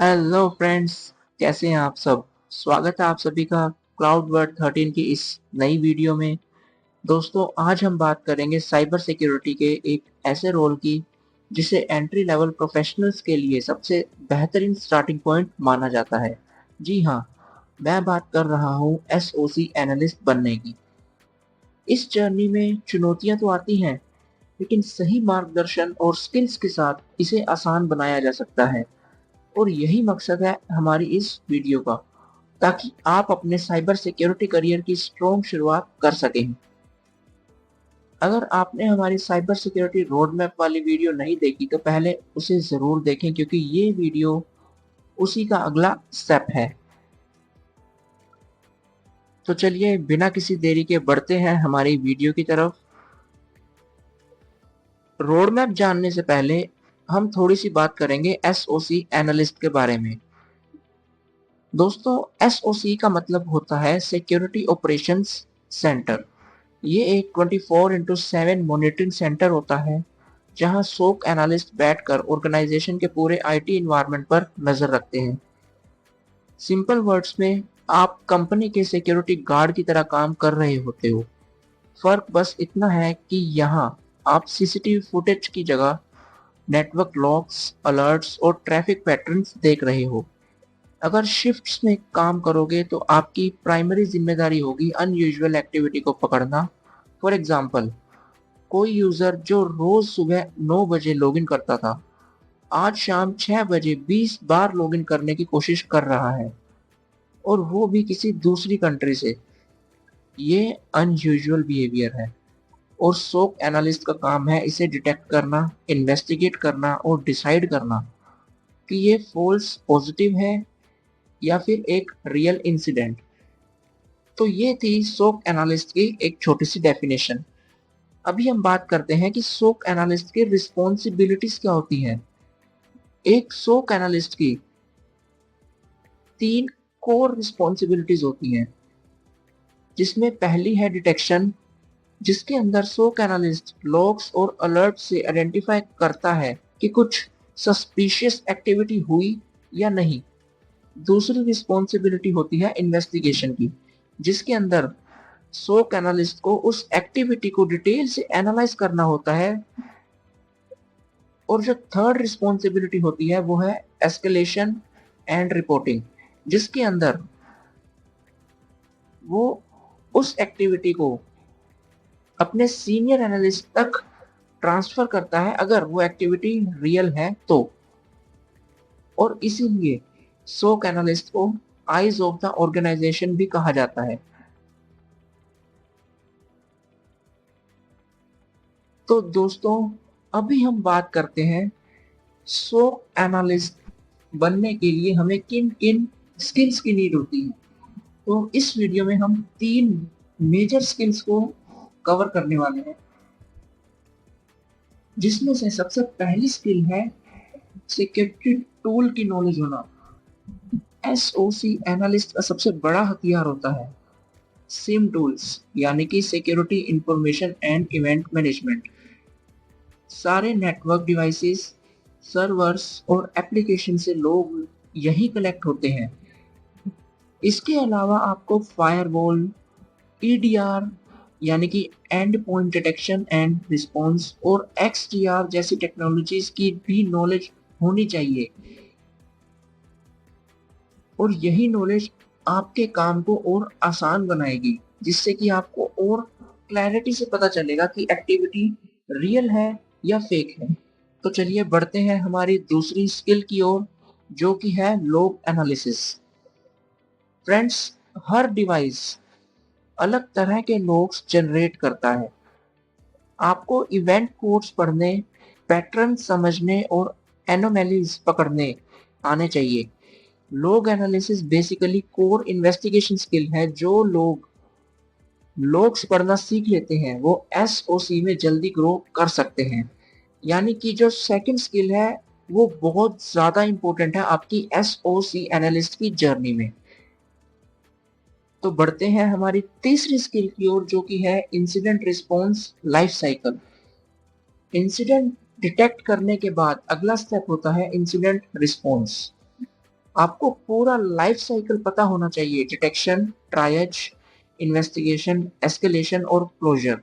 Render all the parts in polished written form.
Hello friends, कैसे हैं आप सब। स्वागत है आप सभी का क्लाउड वर्ड 13 की इस नई वीडियो में। दोस्तों, आज हम बात करेंगे साइबर सिक्योरिटी के एक ऐसे रोल की जिसे एंट्री लेवल प्रोफेशनल्स के लिए सबसे बेहतरीन स्टार्टिंग पॉइंट माना जाता है। जी हाँ, मैं बात कर रहा हूँ एसओसी एनालिस्ट बनने की। इस जर्नी में चुनौतियां तो आती हैं, लेकिन सही मार्गदर्शन और स्किल्स के साथ इसे आसान बनाया जा सकता है। और यही मकसद है हमारी इस वीडियो का, ताकि आप अपने साइबर सिक्योरिटी करियर की स्ट्रॉन्ग शुरुआत कर सकें। अगर आपने हमारी साइबर सिक्योरिटी रोड मैप वाली वीडियो नहीं देखी तो पहले उसे जरूर देखें, क्योंकि ये वीडियो उसी का अगला स्टेप है। तो चलिए बिना किसी देरी के बढ़ते हैं हमारी वीडियो की तरफ। रोड मैप जानने से पहले हम थोड़ी सी बात करेंगे एसओसी एनालिस्ट के बारे में। दोस्तों, एसओसी का मतलब होता है सिक्योरिटी ऑपरेशंस सेंटर। ये एक 24/7 मॉनिटरिंग सेंटर होता है, जहां सोक एनालिस्ट बैठकर ऑर्गेनाइजेशन के पूरे आईटी इन्वायरमेंट पर नजर रखते हैं। सिंपल वर्ड्स में, आप कंपनी के सिक्योरिटी गार्ड की तरह काम कर रहे होते हो। फर्क बस इतना है कि यहाँ आप सीसीटीवी फुटेज की जगह नेटवर्क लॉग्स, अलर्ट्स और ट्रैफिक पैटर्न्स देख रहे हो। अगर शिफ्ट्स में काम करोगे तो आपकी प्राइमरी जिम्मेदारी होगी अनयूजुअल एक्टिविटी को पकड़ना। फॉर एग्जाम्पल, कोई यूजर जो रोज सुबह 9 बजे लॉगिन करता था, आज शाम 6 बजे 20 बार लॉगिन करने की कोशिश कर रहा है, और वो भी किसी दूसरी कंट्री से। ये अनयूजुअल बिहेवियर है, और सोक एनालिस्ट का काम है इसे डिटेक्ट करना, इन्वेस्टिगेट करना और डिसाइड करना कि ये फॉल्स पॉजिटिव है या फिर एक रियल इंसिडेंट। तो ये थी सोक एनालिस्ट की एक छोटी सी डेफिनेशन। अभी हम बात करते हैं कि सोक एनालिस्ट की रिस्पॉन्सिबिलिटीज क्या होती हैं। एक सोक एनालिस्ट की 3 कोर रिस्पॉन्सिबिलिटीज होती हैं, जिसमें पहली है डिटेक्शन, जिसके अंदर सोक एनालिस्ट लॉग्स और अलर्ट से आइडेंटिफाई करता है कि कुछ सस्पिशियस एक्टिविटी हुई या नहीं। दूसरी रिस्पॉन्सिबिलिटी होती है इन्वेस्टिगेशन की, जिसके अंदर सोक एनालिस्ट को उस एक्टिविटी को डिटेल से एनालाइज करना होता है। और जो थर्ड रिस्पॉन्सिबिलिटी होती है वो है एस्केलेशन एंड रिपोर्टिंग, जिसके अंदर वो उस एक्टिविटी को अपने सीनियर एनालिस्ट तक ट्रांसफर करता है अगर वो एक्टिविटी रियल है तो। और इसीलिए सोक एनालिस्ट को आईज ऑफ द ऑर्गेनाइजेशन भी कहा जाता है। तो दोस्तों, अभी हम बात करते हैं सोक एनालिस्ट बनने के लिए हमें किन किन स्किल्स की नीड होती है। तो इस वीडियो में हम 3 मेजर स्किल्स को कवर करने वाले हैं, जिसमें से सबसे पहली स्किल है सिक्योरिटी टूल की नॉलेज होना। एसओसी एनालिस्ट का सबसे बड़ा हथियार होता है सिम टूल्स, यानी कि security information and event management. सारे नेटवर्क डिवाइसेस, सर्वर्स और एप्लीकेशन से लोग यही कलेक्ट होते हैं। इसके अलावा आपको फायरवॉल, ईडीआर यानी कि and point detection and response और एक्सडीआर जैसी टेक्नोलॉजीज की भी नॉलेज होनी चाहिए। और यही नॉलेज आपके काम को और आसान बनाएगी, जिससे कि आपको और क्लैरिटी से पता चलेगा कि एक्टिविटी रियल है या फेक है। तो चलिए बढ़ते हैं हमारी दूसरी स्किल की ओर, जो कि है लॉग एनालिसिस। फ्रेंड्स, हर डिवाइस अलग तरह के लॉग्स जनरेट करता है। आपको इवेंट कोड्स पढ़ने, पैटर्न समझने और एनोमैलीज पकड़ने आने चाहिए। Log analysis basically core investigation skill है। जो लोग लॉग्स पढ़ना सीख लेते हैं वो एसओसी में जल्दी ग्रो कर सकते हैं। यानी कि जो सेकंड स्किल है वो बहुत ज्यादा इंपॉर्टेंट है आपकी एसओसी एनालिस्ट की जर्नी में। तो बढ़ते हैं हमारी तीसरी स्किल की ओर, जो कि है incident response life cycle. Incident detect करने के बाद अगला स्टेप होता है इंसिडेंट रिस्पॉन्स। आपको पूरा लाइफ साइकिल पता होना चाहिए, डिटेक्शन, ट्रायज, इन्वेस्टिगेशन, एस्केलेशन और क्लोजर।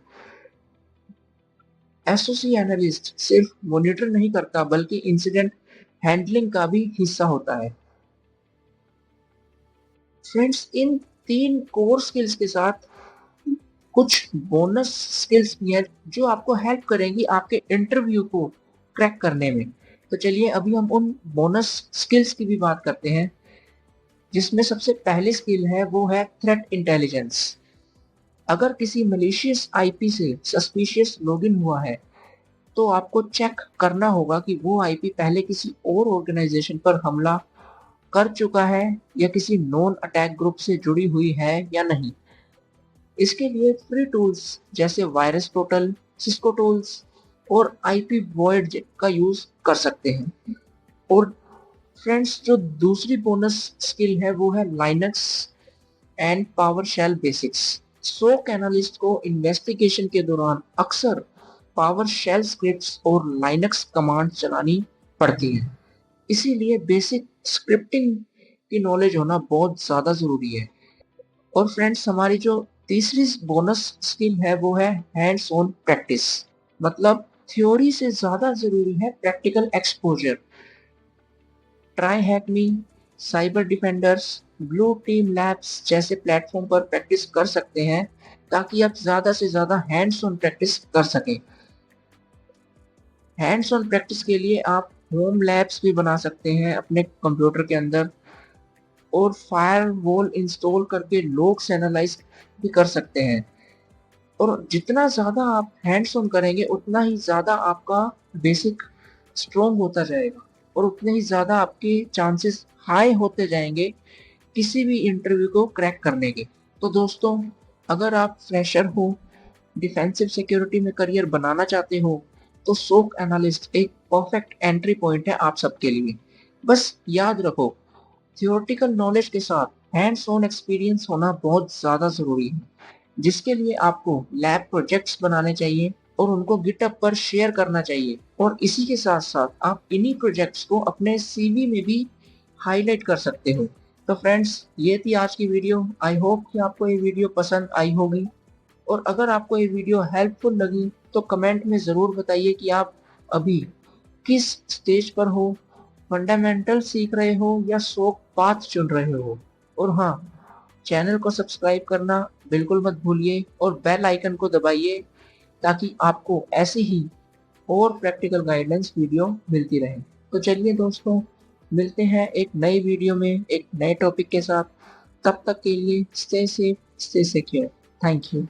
एसओसी एनालिस्ट सिर्फ मॉनिटर नहीं करता बल्कि इंसिडेंट हैंडलिंग का भी हिस्सा होता है। फ्रेंड्स, इन 3 कोर स्किल्स के साथ कुछ बोनस स्किल्स भी हैं जो आपको हेल्प करेंगी आपके इंटरव्यू को क्रैक करने में। तो चलिए अभी हम उन बोनस स्किल्स की भी बात करते हैं, जिसमें सबसे पहली स्किल है वो है थ्रेट इंटेलिजेंस। अगर किसी मलिशियस आईपी से सस्पिशियस लॉगिन हुआ है तो आपको चेक करना होगा कि वो आईपी पहले किसी और ऑर्गेनाइजेशन पर हमला कर चुका है या किसी नॉन अटैक ग्रुप से जुड़ी हुई है या नहीं। इसके लिए फ्री टूल्स जैसे वायरस टोटल, सिस्को टूल्स और आईपी वॉइड का यूज कर सकते हैं। और फ्रेंड्स, जो दूसरी बोनस स्किल है वो है Linux and PowerShell basics. Soak analyst को इन्वेस्टिगेशन के दौरान अक्सर पावरशेल स्क्रिप्ट्स और लाइनक्स कमांड चलानी पड़ती है, इसीलिए बेसिक स्क्रिप्टिंग की नॉलेज होना बहुत ज्यादा जरूरी है। और फ्रेंड्स, हमारी जो तीसरी बोनस स्किल है वो है हैंड्स ऑन प्रैक्टिस। मतलब थ्योरी से ज्यादा जरूरी है practical exposure. Try Hack Me, Cyber Defenders, Blue Team Labs जैसे प्लेटफॉर्म पर प्रैक्टिस कर सकते हैं ताकि आप ज्यादा से ज्यादा हैंड्स ऑन प्रैक्टिस कर सकें। हैंड्स ऑन प्रैक्टिस के लिए आप होम लैब्स भी बना सकते हैं अपने कंप्यूटर के अंदर, और फायरवॉल इंस्टॉल करके लोग्स एनालाइज भी कर सकते हैं। और जितना ज़्यादा आप हैंड्स ऑन करेंगे उतना ही ज़्यादा आपका बेसिक स्ट्रॉन्ग होता जाएगा और उतने ही ज़्यादा आपके चांसेस हाई होते जाएंगे किसी भी इंटरव्यू को क्रैक करने के। तो दोस्तों, अगर आप फ्रेशर हो, डिफेंसिव सिक्योरिटी में करियर बनाना चाहते हो, तो सोक एनालिस्ट एक परफेक्ट एंट्री पॉइंट है आप सबके लिए। बस याद रखो, थियोरेटिकल नॉलेज के साथ हैंड्स ऑन एक्सपीरियंस होना बहुत ज़्यादा ज़रूरी है, जिसके लिए आपको लैब प्रोजेक्ट्स बनाने चाहिए और उनको गिटहब पर शेयर करना चाहिए। और इसी के साथ साथ आप इन्हीं प्रोजेक्ट्स को अपने सीवी में भी हाईलाइट कर सकते हो। तो फ्रेंड्स, ये थी आज की वीडियो। आई होप कि आपको ये वीडियो पसंद आई होगी, और अगर आपको ये वीडियो हेल्पफुल लगी तो कमेंट में ज़रूर बताइए कि आप अभी किस स्टेज पर हो, फंडामेंटल सीख रहे हो या सोक पाथ चुन रहे हो। और हाँ, चैनल को सब्सक्राइब करना बिल्कुल मत भूलिए और बेल आइकन को दबाइए ताकि आपको ऐसी ही और प्रैक्टिकल गाइडेंस वीडियो मिलती रहे। तो चलिए दोस्तों, मिलते हैं एक नई वीडियो में एक नए टॉपिक के साथ। तब तक के लिए stay safe, stay secure. Thank you.